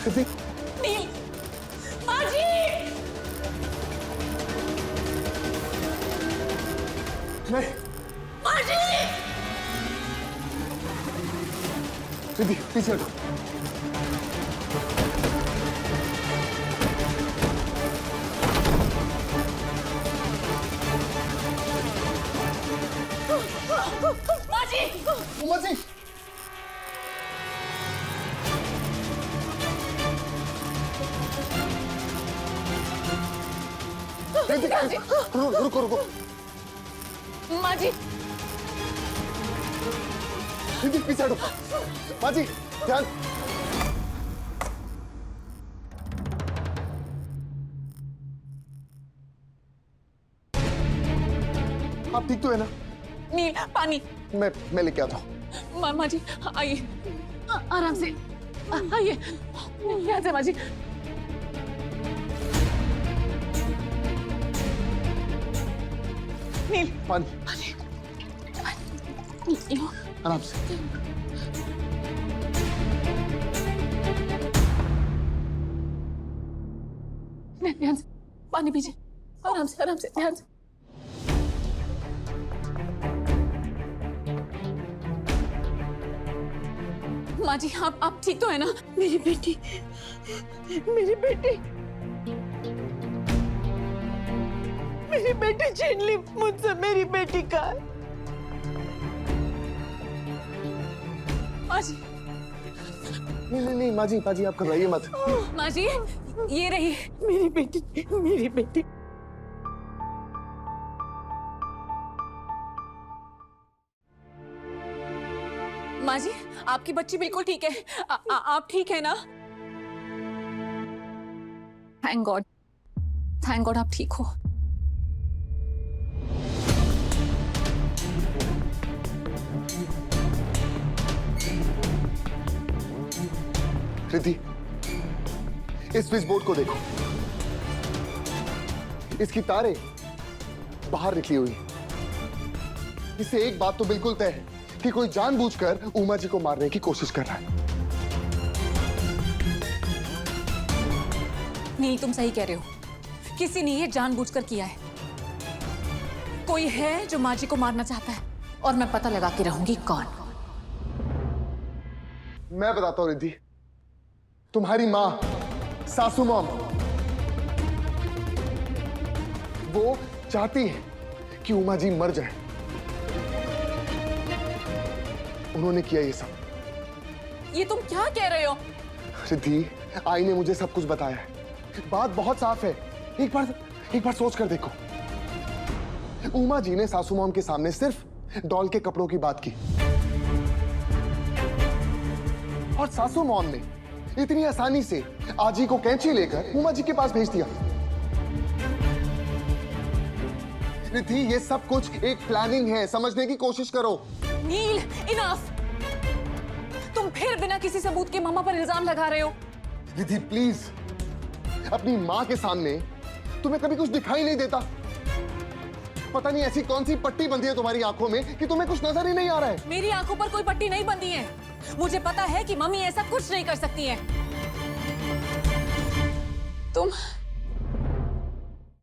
रिद्धि, नील, माँ जी! नहीं, माँ जी! रिद्धि पीछे हटो। माँ जी! उमा जी, रिद्धि, रुको रुको। माँ जी! रिद्धि पीछे हटो। माँ जी ध्यान। आप ठीक तो है ना? नील, पानी। मैं लेके आता हूँ। माँ जी, आइए। आराम से आइए। यहाँ से माँ जी। नील, पानी, पानी। आराम से। ध्यान से पानी पीजिए। आराम से ध्यान से। माँ जी, आप ठीक तो है ना? मेरी बेटी, मेरी बेटी, मेरी बेटी छीन ली मुझसे, मेरी बेटी का। माँ जी, नहीं माँ जी आप घबराइए मत। माँ जी, ये रही मेरी बेटी, मेरी बेटी। माँ जी, आपकी बच्ची बिल्कुल ठीक है। आप ठीक है ना? थैंक गॉड आप ठीक हो। रिद्धि, इस स्विच बोर्ड को देखो, इसकी तारें बाहर निकली हुई। इससे एक बात तो बिल्कुल तय है कि कोई जानबूझकर उमा जी को मारने की कोशिश कर रहा है। नील, तुम सही कह रहे हो। किसी ने ये जानबूझकर किया है। कोई है जो माँ जी को मारना चाहता है, और मैं पता लगा के रहूंगी कौन। मैं बताता हूं रिद्धि, तुम्हारी मां, सासू मॉम, वो चाहती है कि उमा जी मर जाए। उन्होंने किया ये सब। ये तुम क्या कह रहे हो? रिद्धि, आई ने मुझे सब कुछ बताया है। बात बहुत साफ है। एक बार सोच कर देखो। उमा जी ने सासू मॉम के सामने सिर्फ डॉल के कपड़ों की बात की, और सासू मॉम ने इतनी आसानी से आजी को कैंची लेकर उमा जी के पास भेज दिया। रिद्धि, ये सब कुछ एक प्लानिंग है, समझने की कोशिश करो। नील, इनफ। तुम फिर बिना किसी सबूत के मामा पर इल्जाम लगा रहे हो। रिद्धि प्लीज, अपनी मां के सामने तुम्हें कभी कुछ दिखाई नहीं देता? पता नहीं ऐसी कौन सी पट्टी बंधी है तुम्हारी आंखों में कि तुम्हें कुछ नजर ही नहीं आ रहा है। मेरी आंखों पर कोई पट्टी नहीं बंधी है। मुझे पता है कि मम्मी ऐसा कुछ नहीं कर सकती है। तुम